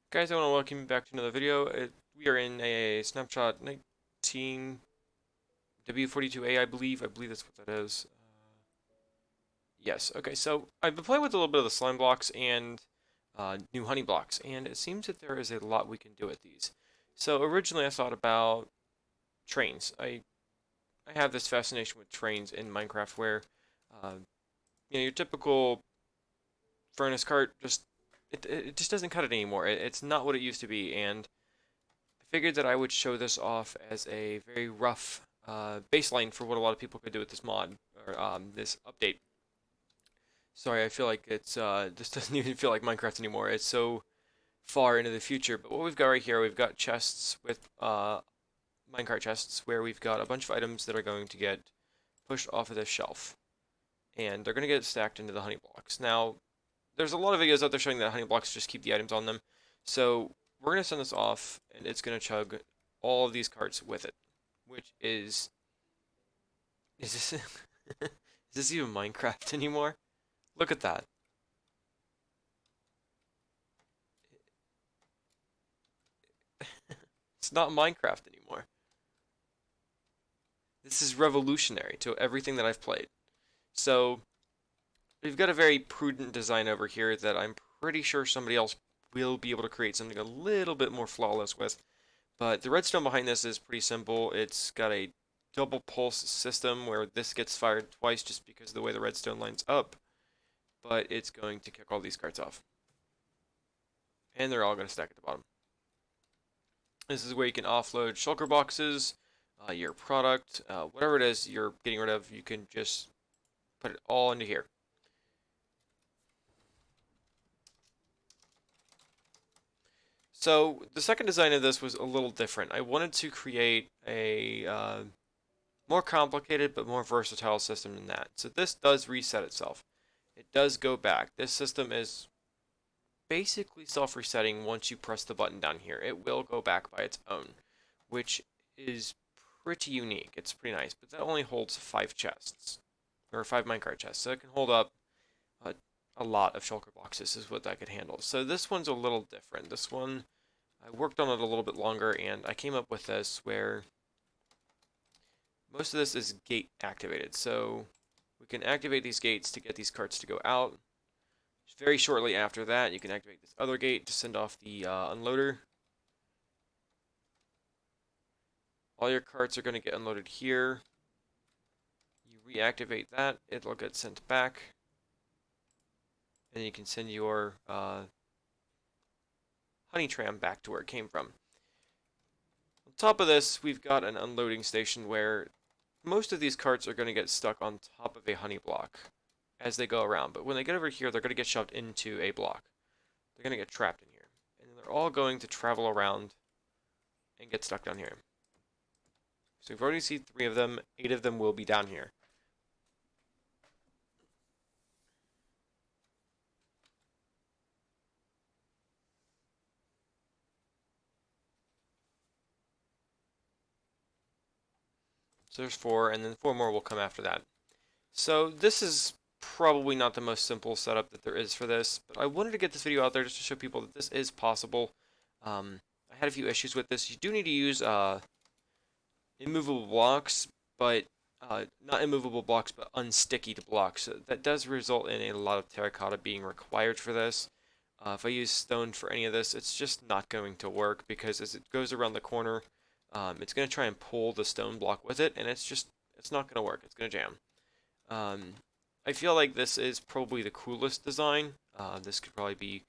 Guys, I want to welcome you back to another video. We are in a snapshot 19 W42A, I believe. I believe that's what that is. Yes, okay, so I've been playing with a little bit of the slime blocks and new honey blocks, and it seems that there is a lot we can do with these. So originally I thought about trains. I have this fascination with trains in Minecraft where, uh, your typical furnace cart it just doesn't cut it anymore. It's not what it used to be, and I figured that I would show this off as a very rough baseline for what a lot of people could do with this mod or this update. Sorry, I feel like it's this doesn't even feel like Minecraft anymore. It's so far into the future. But what we've got right here, we've got chests with minecart chests where we've got a bunch of items that are going to get pushed off of this shelf, and they're going to get stacked into the honey blocks. Now, there's a lot of videos out there showing that honey blocks just keep the items on them. So we're going to send this off, and it's going to chug all of these carts with it, which is this is this even Minecraft anymore? Look at that. It's not Minecraft anymore. This is revolutionary to everything that I've played. So we've got a very prudent design over here that I'm pretty sure somebody else will be able to create something a little bit more flawless with. But the redstone behind this is pretty simple. It's got a double pulse system where this gets fired twice just because of the way the redstone lines up. But it's going to kick all these carts off. And they're all going to stack at the bottom. This is where you can offload shulker boxes, your product, whatever it is you're getting rid of, you can just put it all into here. So the second design of this was a little different. I wanted to create a more complicated but more versatile system than that. So this does reset itself. It does go back. This system is basically self-resetting once you press the button down here. It will go back by its own, which is pretty unique. It's pretty nice, but that only holds 5 chests, or 5 minecart chests, so it can hold up a, a lot of shulker boxes is what that could handle. So this one's a little different. This one, I worked on it a little bit longer, and I came up with this where most of this is gate activated. So we can activate these gates to get these carts to go out. Very shortly after that, you can activate this other gate to send off the unloader. All your carts are going to get unloaded here. You reactivate that, it'll get sent back. And you can send your honey tram back to where it came from. On top of this, we've got an unloading station where most of these carts are going to get stuck on top of a honey block as they go around. But when they get over here, they're going to get shoved into a block. They're going to get trapped in here. And they're all going to travel around and get stuck down here. So we've already seen 3 of them. 8 of them will be down here. So there's 4, and then 4 more will come after that. So this is probably not the most simple setup that there is for this, but I wanted to get this video out there just to show people that this is possible. I had a few issues with this. You do need to use immovable blocks, but not immovable blocks, but unsticky blocks. So that does result in a lot of terracotta being required for this. If I use stone for any of this, it's just not going to work because as it goes around the corner, it's going to try and pull the stone block with it, and it's not going to work. It's going to jam. I feel like this is probably the coolest design. This could probably be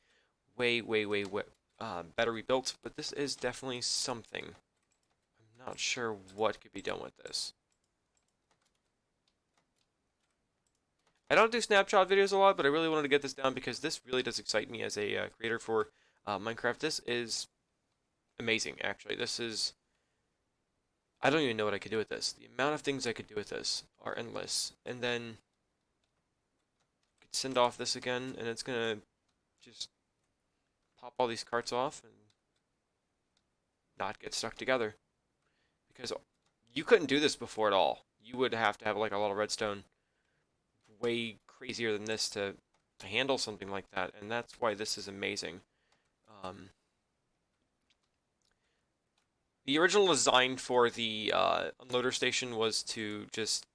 way better rebuilt, but this is definitely something. I'm not sure what could be done with this. I don't do snapshot videos a lot, but I really wanted to get this down because this really does excite me as a creator for Minecraft. This is amazing, actually. This is... I don't even know what I could do with this. The amount of things I could do with this are endless. And then send off this again, and it's gonna just pop all these carts off and not get stuck together. Because you couldn't do this before at all. You would have to have like a lot of redstone, way crazier than this to handle something like that, and that's why this is amazing. Um, The original design for the unloader station was to just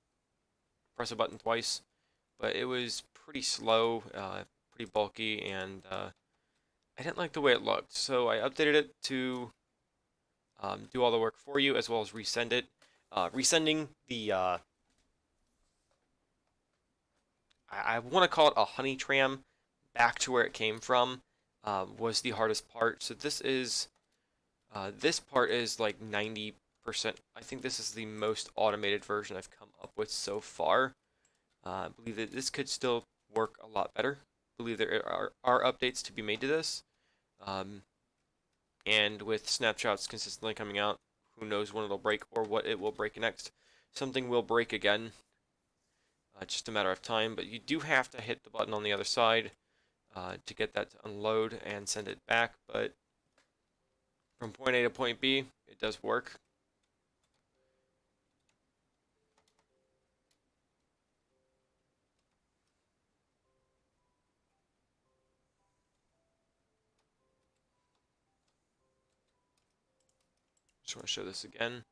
press a button twice, but it was pretty slow, pretty bulky, and I didn't like the way it looked. So I updated it to do all the work for you, as well as resend it. Resending the I want to call it a honey tram back to where it came from was the hardest part. So this part is like 90%. I think this is the most automated version I've come up with so far. I believe that this could still work a lot better. I believe there are updates to be made to this. Um, and with snapshots consistently coming out, who knows when it'll break or what it will break next. Something will break again, just a matter of time, but you do have to hit the button on the other side to get that to unload and send it back, but from point A to point B, it does work. Just want to show this again.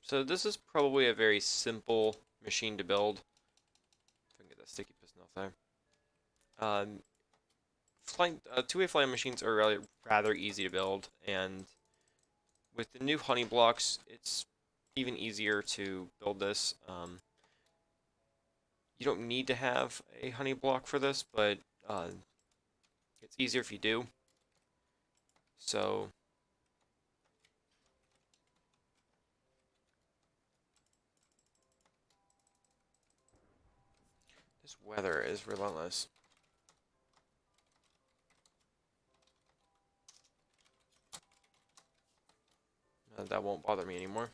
So this is probably a very simple machine to build. If I can get that sticky piston off there. Two-way flying machines are rather easy to build, and with the new honey blocks, it's even easier to build this. You don't need to have a honey block for this, but it's easier if you do. So this weather is relentless. That won't bother me anymore.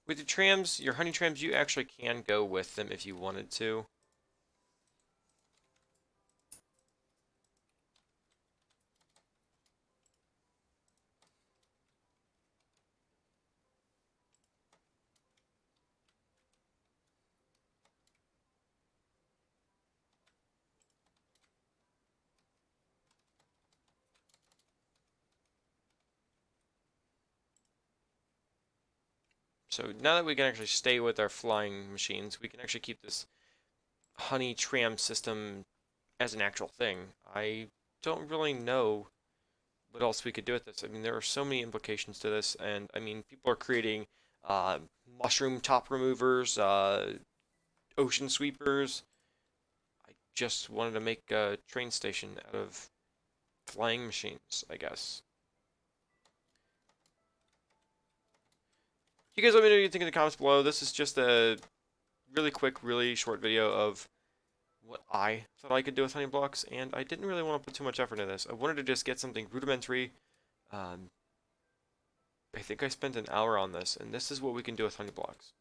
With the trams, your honey trams, you actually can go with them if you wanted to. So now that we can actually stay with our flying machines, we can actually keep this honey tram system as an actual thing. I don't really know what else we could do with this. I mean, there are so many implications to this, and I mean, people are creating uh, mushroom top removers, ocean sweepers. I just wanted to make a train station out of flying machines, I guess. You guys let me know what you think in the comments below. This is just a really quick, really short video of what I thought I could do with honey blocks, and I didn't really want to put too much effort into this. I wanted to just get something rudimentary. Um, I think I spent an hour on this, and this is what we can do with honey blocks.